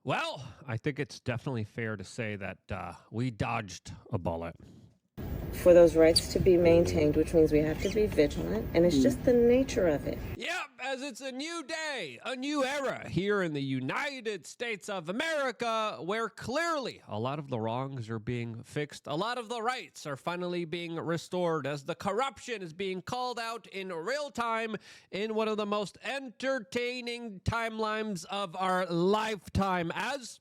Well, I think it's definitely fair to say that we dodged a bullet. For those rights to be maintained, which means we have to be vigilant, and it's just the nature of it. Yep, as it's a new day, a new era here in the United States of America, where clearly a lot of the wrongs are being fixed, a lot of the rights are finally being restored, as the corruption is being called out in real time in one of the most entertaining timelines of our lifetime. As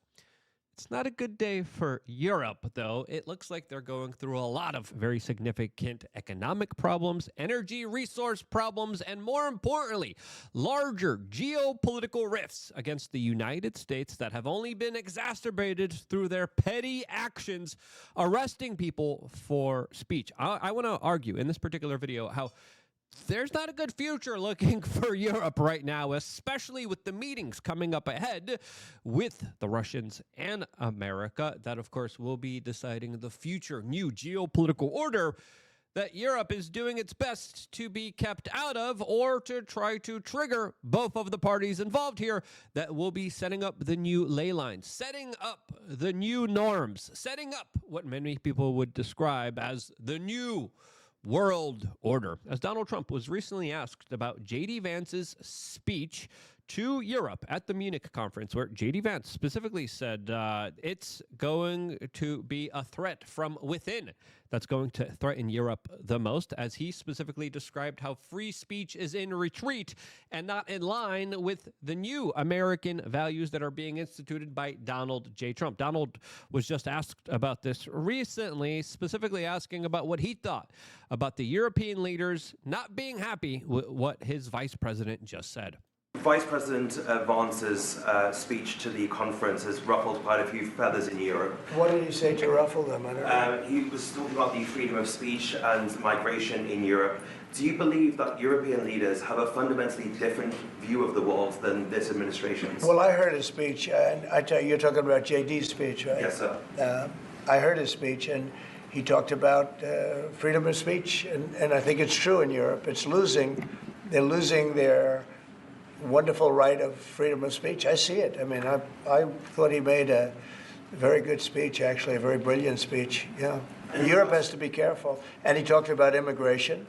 it's not a good day for Europe, though. It looks like they're going through a lot of very significant economic problems, energy resource problems, and more importantly, larger geopolitical rifts against the United States that have only been exacerbated through their petty actions, arresting people for speech. I want to argue in this particular video how there's not a good future looking for Europe right now, especially with the meetings coming up ahead with the Russians and America that, of course, will be deciding the future new geopolitical order that Europe is doing its best to be kept out of, or to try to trigger both of the parties involved here that will be setting up the new ley lines, setting up the new norms, setting up what many people would describe as the new world order. As Donald Trump was recently asked about J.D. Vance's speech to Europe at the Munich conference, where J.D. Vance specifically said it's going to be a threat from within that's going to threaten Europe the most, as he specifically described how free speech is in retreat and not in line with the new American values that are being instituted by Donald J. Trump. Donald was just asked about this recently, specifically asking about what he thought about the European leaders not being happy with what his vice president just said. Vice President Vance's speech to the conference has ruffled quite a few feathers in Europe. What did he say to ruffle them? I don't know. He was talking about the freedom of speech and migration in Europe. Do you believe that European leaders have a fundamentally different view of the world than this administration's? Well, I heard his speech, and I tell you, you're talking about JD's speech, right? Yes, sir. I heard his speech, and he talked about freedom of speech, and I think it's true in Europe. They're losing their wonderful right of freedom of speech. I see it. I mean, I thought he made a very good speech, actually, a very brilliant speech. Yeah. Europe has to be careful. And he talked about immigration.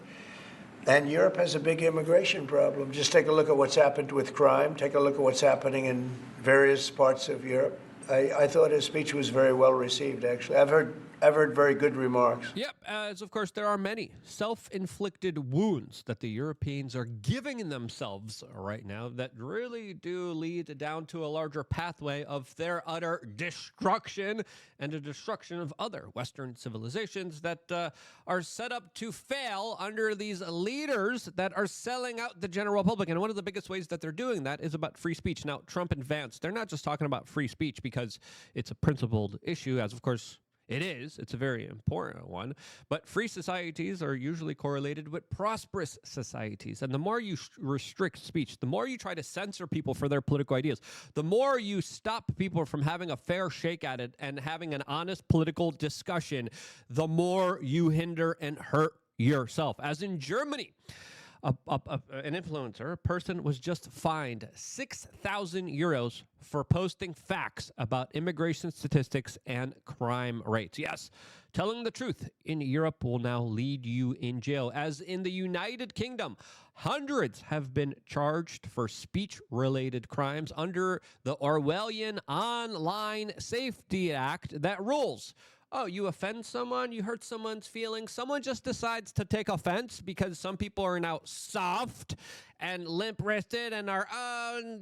And Europe has a big immigration problem. Just take a look at what's happened with crime. Take a look at what's happening in various parts of Europe. I thought his speech was very well received, actually. I've heard very good remarks. Yep, as of course there are many self-inflicted wounds that the Europeans are giving themselves right now that really do lead down to a larger pathway of their utter destruction and the destruction of other Western civilizations that are set up to fail under these leaders that are selling out the general public. And one of the biggest ways that they're doing that is about free speech. Now, Trump and Vance, they're not just talking about free speech because it's a principled issue, as of course it is. It's a very important one. But free societies are usually correlated with prosperous societies. And the more you restrict speech, the more you try to censor people for their political ideas, the more you stop people from having a fair shake at it and having an honest political discussion, the more you hinder and hurt yourself. As in Germany, an influencer, a person was just fined 6,000 euros for posting facts about immigration statistics and crime rates. Yes, telling the truth in Europe will now lead you in jail. As in the United Kingdom, hundreds have been charged for speech-related crimes under the Orwellian Online Safety Act that rules. Oh, you offend someone, you hurt someone's feelings, someone just decides to take offense because some people are now soft and limp-wristed and are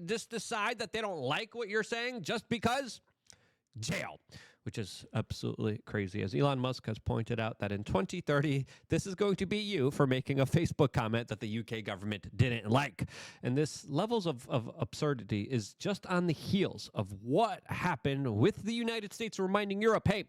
just decide that they don't like what you're saying just because jail, which is absolutely crazy. As Elon Musk has pointed out that in 2030, this is going to be you for making a Facebook comment that the UK government didn't like. And this levels of absurdity is just on the heels of what happened with the United States reminding Europe, hey,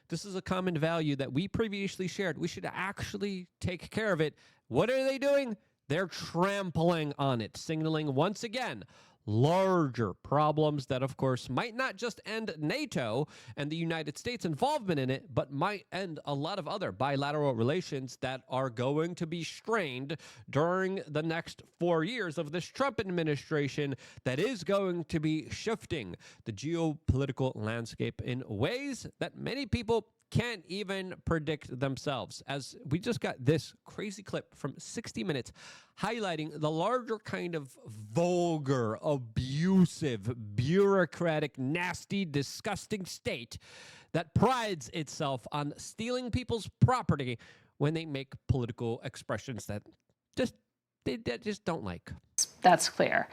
this is a common value that we previously shared. We should actually take care of it. What are they doing? They're trampling on it, signaling once again larger problems that, of course, might not just end NATO and the United States involvement in it, but might end a lot of other bilateral relations that are going to be strained during the next 4 years of this Trump administration that is going to be shifting the geopolitical landscape in ways that many people can't even predict themselves. As we just got this crazy clip from 60 Minutes highlighting the larger kind of vulgar, abusive, bureaucratic, nasty, disgusting state that prides itself on stealing people's property when they make political expressions that they just don't like. That's clear.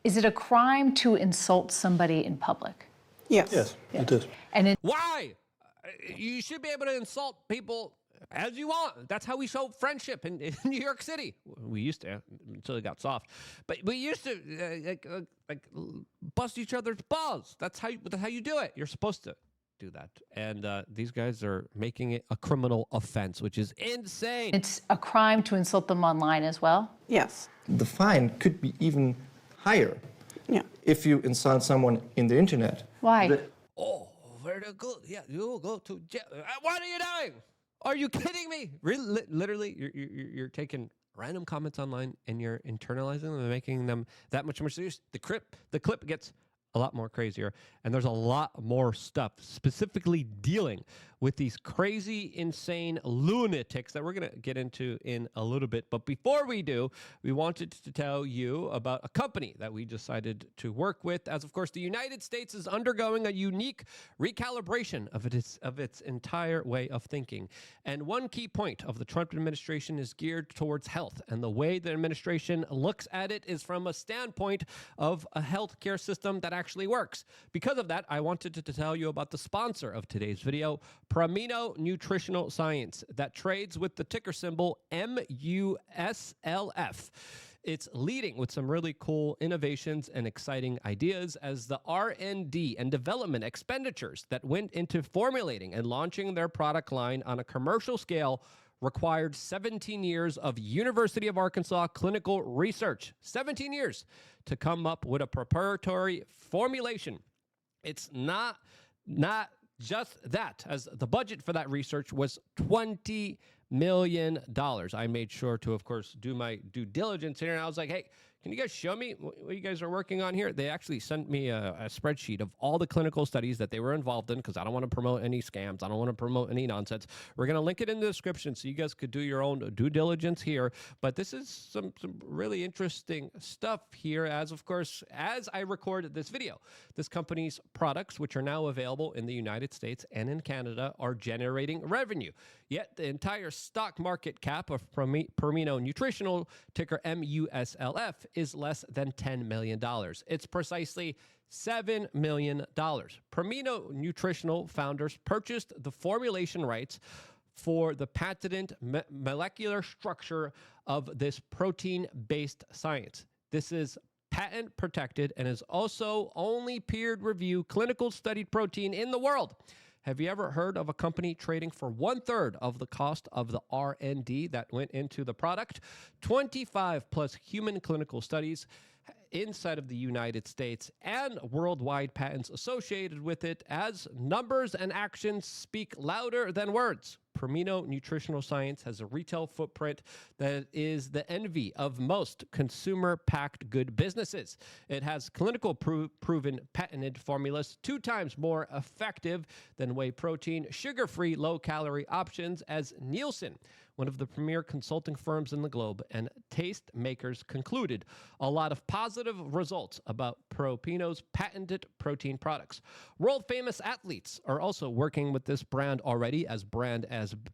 Is it a crime to insult somebody in public? Yes. Yes, it is. And it, Why? You should be able to insult people as you want. That's how we show friendship in New York City. We used to, until it got soft. But we used to bust each other's balls. That's how you do it. You're supposed to do that. And these guys are making it a criminal offense, which is insane. it's a crime to insult them online as well? Yes. The fine could be even higher Yeah. if you insult someone in the internet. Why? Oh, very good. Yeah, you go to jail. What are you doing? Are you kidding me? Really, literally, you're taking random comments online and you're internalizing them and making them that much more serious. The clip gets a lot more crazier, and there's a lot more stuff specifically dealing with these crazy, insane lunatics that we're going to get into in a little bit. But before we do, we wanted to tell you about a company that we decided to work with, as of course the United States is undergoing a unique recalibration of its entire way of thinking. And one key point of the Trump administration is geared towards health, and the way the administration looks at it is from a standpoint of a healthcare system that actually works. Because of that, I wanted to tell you about the sponsor of today's video, Promino Nutritional Science, that trades with the ticker symbol MUSLF. It's leading with some really cool innovations and exciting ideas, as the R&D and development expenditures that went into formulating and launching their product line on a commercial scale required 17 years of University of Arkansas clinical research. 17 years to come up with a proprietary formulation. It's not just that, as the budget for that research was $20 million. I made sure to, of course, do my due diligence here, and I was like, hey, can you guys show me what you guys are working on here? They actually sent me a spreadsheet of all the clinical studies that they were involved in, because I don't want to promote any scams. I don't want to promote any nonsense. We're going to link it in the description so you guys could do your own due diligence here. But this is some really interesting stuff here, as of course, as I recorded this video, this company's products, which are now available in the United States and in Canada, are generating revenue. Yet the entire stock market cap of Promino Nutritional, ticker MUSLF, is less than $10 million. It's precisely $7 million. Promino Nutritional founders purchased the formulation rights for the patented molecular structure of this protein-based science. This is patent protected and is also only peer-reviewed clinical studied protein in the world. Have you ever heard of a company trading for 1/3 of the cost of the R&D that went into the product? 25 plus human clinical studies inside of the United States and worldwide patents associated with it, as numbers and actions speak louder than words. Promino Nutritional Science has a retail footprint that is the envy of most consumer-packed good businesses. It has clinical proven patented formulas 2 times more effective than whey protein, sugar-free, low-calorie options, as Nielsen, one of the premier consulting firms in the globe, and taste makers concluded a lot of positive results about Promino's patented protein products. World-famous athletes are also working with this brand already as brand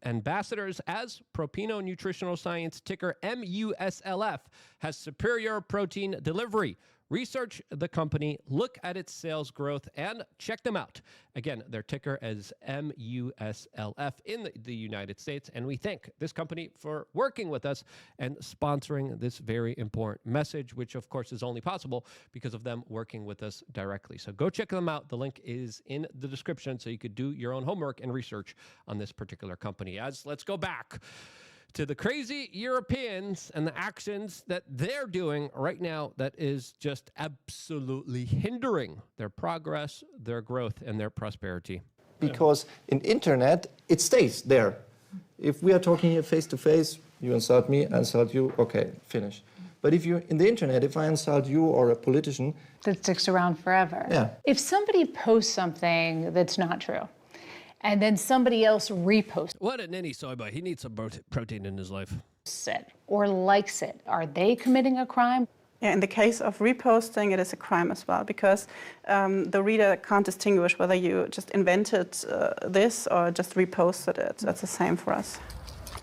ambassadors, as Promino Nutritional Science, ticker MUSLF, has superior protein delivery. Research the company, look at its sales growth, and check them out. Again, their ticker is MUSLF in the United States, and we thank this company for working with us and sponsoring this very important message, which of course is only possible because of them working with us directly. So go check them out. The link is in the description so you could do your own homework and research on this particular company. Let's go back to the crazy Europeans and the actions that they're doing right now that is just absolutely hindering their progress, their growth, and their prosperity. Because in internet, it stays there. If we are talking here face to face, you insult me, I insult you, okay, finish. But if you're in the internet, if I insult you or a politician, That sticks around forever. Yeah. If somebody posts something that's not true, and then somebody else reposts What a ninny soy boy. He needs some protein in his life. it or likes it, are they committing a crime? Yeah, in the case of reposting, it is a crime as well, because the reader can't distinguish whether you just invented this or just reposted it. That's the same for us.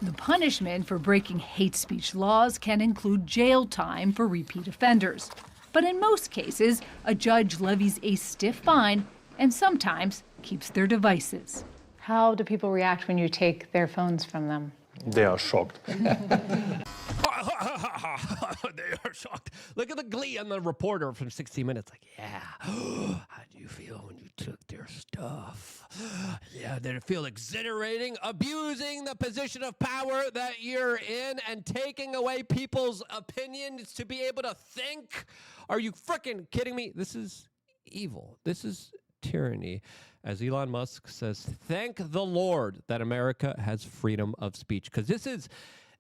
The punishment for breaking hate speech laws can include jail time for repeat offenders. But in most cases, a judge levies a stiff fine and sometimes keeps their devices. How do people react when you take their phones from them? they are shocked. They are shocked. Look at the glee on the reporter from 60 Minutes. Like, yeah, how do you feel when you took their stuff? Yeah, did it feel exhilarating? Abusing the position of power that you're in and taking away people's opinions to be able to think? Are you freaking kidding me? This is evil. This is tyranny. As Elon Musk says, thank the Lord that America has freedom of speech, because this is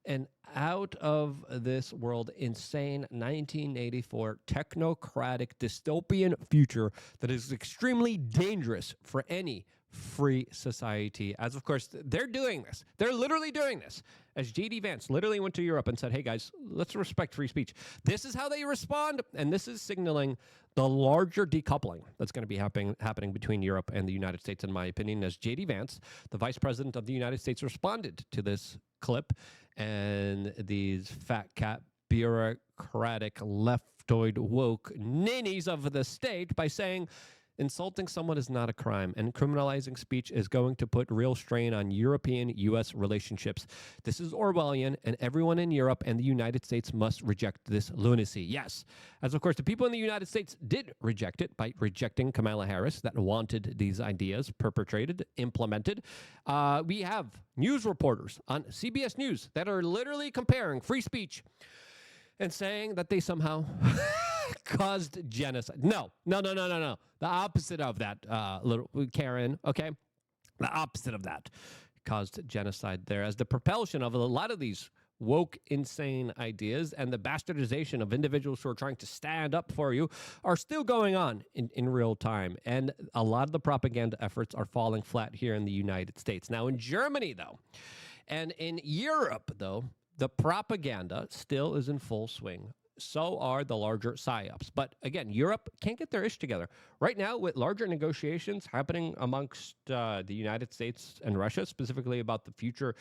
an out of this world, insane 1984 technocratic dystopian future that is extremely dangerous for any free society. As of course, they're doing this. They're literally doing this. As J.D. Vance literally went to Europe and said, hey guys, let's respect free speech. This is how they respond. And this is signaling the larger decoupling that's going to be happening between Europe and the United States, in my opinion, as J.D. Vance, the vice president of the United States, responded to this clip and these fat cat bureaucratic leftoid woke ninnies of the state by saying insulting someone is not a crime, and criminalizing speech is going to put real strain on European-U.S. relationships. This is Orwellian, and everyone in Europe and the United States must reject this lunacy. Yes, as of course the people in the United States did reject it by rejecting Kamala Harris that wanted these ideas perpetrated, implemented. We have news reporters on CBS News that are literally comparing free speech and saying that they somehow caused genocide. No. The opposite of that, little Karen, okay? The opposite of that caused genocide there, as the propulsion of a lot of these woke, insane ideas and the bastardization of individuals who are trying to stand up for you are still going on in real time. And a lot of the propaganda efforts are falling flat here in the United States. Now, in Germany, though, and in Europe, though, the propaganda still is in full swing. So are the larger psyops. But again, Europe can't get their ish together. Right now, with larger negotiations happening amongst the United States and Russia, specifically about the future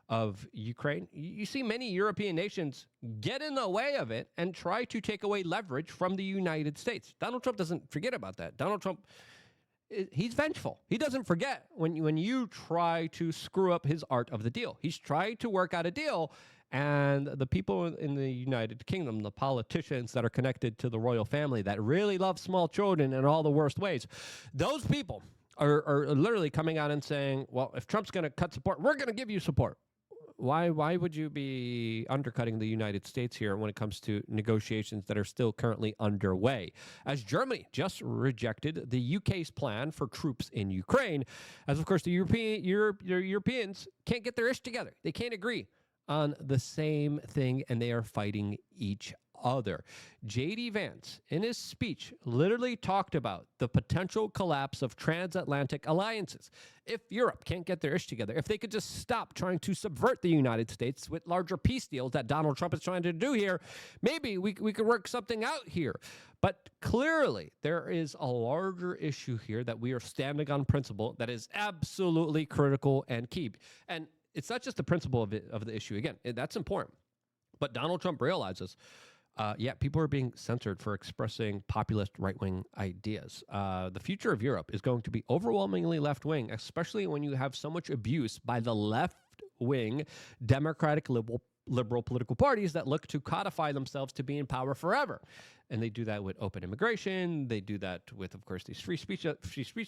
of Ukraine, you see many European nations get in the way of it and try to take away leverage from the United States. Donald Trump doesn't forget about that. Donald Trump, he's vengeful. He doesn't forget when you try to screw up his art of the deal. He's tried to work out a deal. And the people in the United Kingdom, the politicians that are connected to the royal family that really love small children in all the worst ways, those people are literally coming out and saying, well, if Trump's going to cut support, we're going to give you support. Why would you be undercutting the United States here when it comes to negotiations that are still currently underway? As Germany just rejected the UK's plan for troops in Ukraine, as of course the Europeans can't get their ish together. They can't agree on the same thing, and they are fighting each other. J.D. Vance, in his speech, literally talked about the potential collapse of transatlantic alliances. If Europe can't get their ish together, if they could just stop trying to subvert the United States with larger peace deals that Donald Trump is trying to do here, maybe we could work something out here. But clearly, there is a larger issue here that we are standing on principle that is absolutely critical and key. And it's not just the principle of the issue. Again, that's important. But Donald Trump realizes, people are being censored for expressing populist right-wing ideas. The future of Europe is going to be overwhelmingly left-wing, especially when you have so much abuse by the left-wing democratic liberal political parties that look to codify themselves to be in power forever. And they do that with open immigration. They do that with, of course, these free speech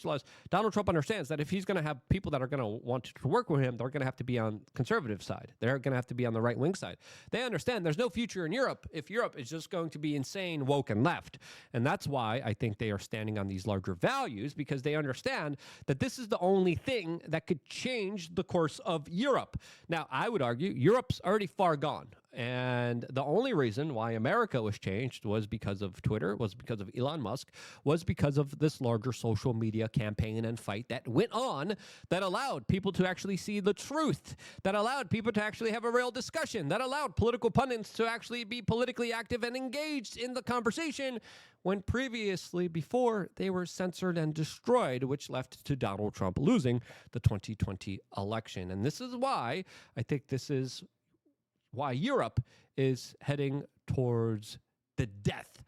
laws. Donald Trump understands that if he's going to have people that are going to want to work with him, they're going to have to be on conservative side. They're going to have to be on the right wing side. They understand there's no future in Europe if Europe is just going to be insane, woke, and left. And that's why I think they are standing on these larger values, because they understand that this is the only thing that could change the course of Europe. Now, I would argue Europe's already far gone. And the only reason why America was changed was because of Twitter, was because of Elon Musk, was because of this larger social media campaign and fight that went on, that allowed people to actually see the truth, that allowed people to actually have a real discussion, that allowed political pundits to actually be politically active and engaged in the conversation, when previously, before, they were censored and destroyed, which left to Donald Trump losing the 2020 election. And this is why I think this is why Europe is heading towards the death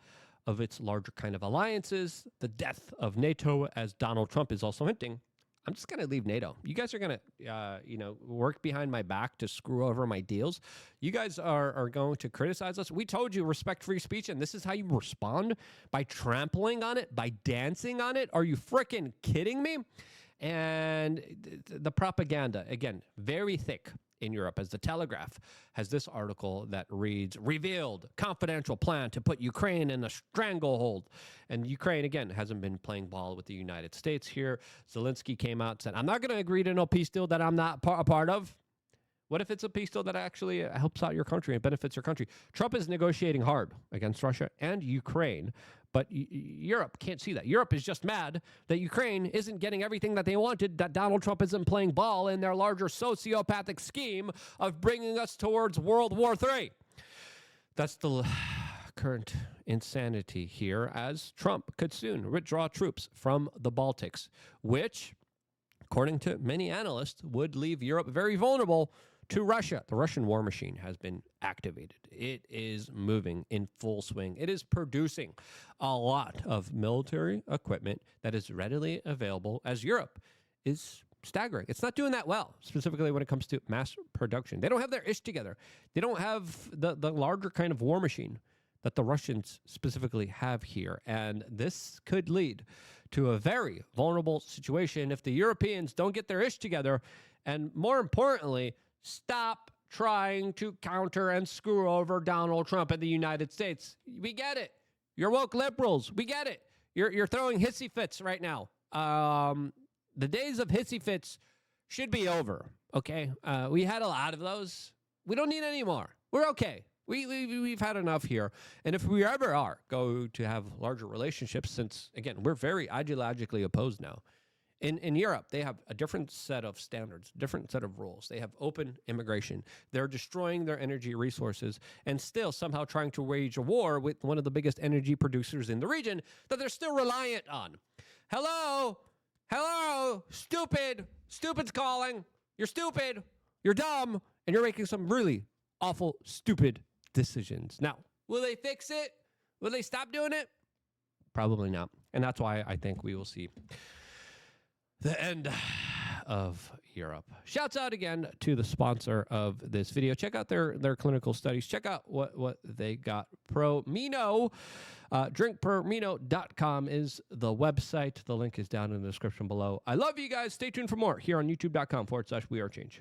of its larger kind of alliances, the death of NATO, as Donald Trump is also hinting. I'm just going to leave NATO. You guys are going to, work behind my back to screw over my deals. You guys are going to criticize us. We told you respect free speech, and this is how you respond? By trampling on it? By dancing on it? Are you freaking kidding me? And the propaganda, again, very thick in Europe, as the Telegraph has this article that reads, revealed confidential plan to put Ukraine in a stranglehold. And Ukraine, again, hasn't been playing ball with the United States here. Zelensky came out and said, I'm not going to agree to no peace deal that I'm not a part of. What if it's a peace deal that actually helps out your country and benefits your country? Trump is negotiating hard against Russia and Ukraine, but Europe can't see that. Europe is just mad that Ukraine isn't getting everything that they wanted, that Donald Trump isn't playing ball in their larger sociopathic scheme of bringing us towards World War III. That's the current insanity here, as Trump could soon withdraw troops from the Baltics, which, according to many analysts, would leave Europe very vulnerable to Russia. The Russian war machine has been activated. It is moving in full swing. It is producing a lot of military equipment that is readily available, as Europe is staggering. It's not doing that well, specifically when it comes to mass production. They don't have their ish together. They don't have the larger kind of war machine that the Russians specifically have here. And this could lead to a very vulnerable situation if the Europeans don't get their ish together. And more importantly, stop trying to counter and screw over Donald Trump in the United States. We get it. You're woke liberals. We get it. You're throwing hissy fits right now. The days of hissy fits should be over, okay? We had a lot of those. We don't need any more. We're okay. We've had enough here. And if we ever are going to have larger relationships, since, again, we're very ideologically opposed now. In Europe, they have a different set of standards, different set of rules. They have open immigration. They're destroying their energy resources and still somehow trying to wage a war with one of the biggest energy producers in the region that they're still reliant on. Hello, stupid's calling. You're stupid, you're dumb, and you're making some really awful, stupid decisions. Now, will they fix it? Will they stop doing it? Probably not. And that's why I think we will see the end of Europe. Shouts out again to the sponsor of this video. Check out their clinical studies. Check out what they got. Promino, drinkpromino.com is the website. The link is down in the description below. I love you guys. Stay tuned for more here on youtube.com/wearechange.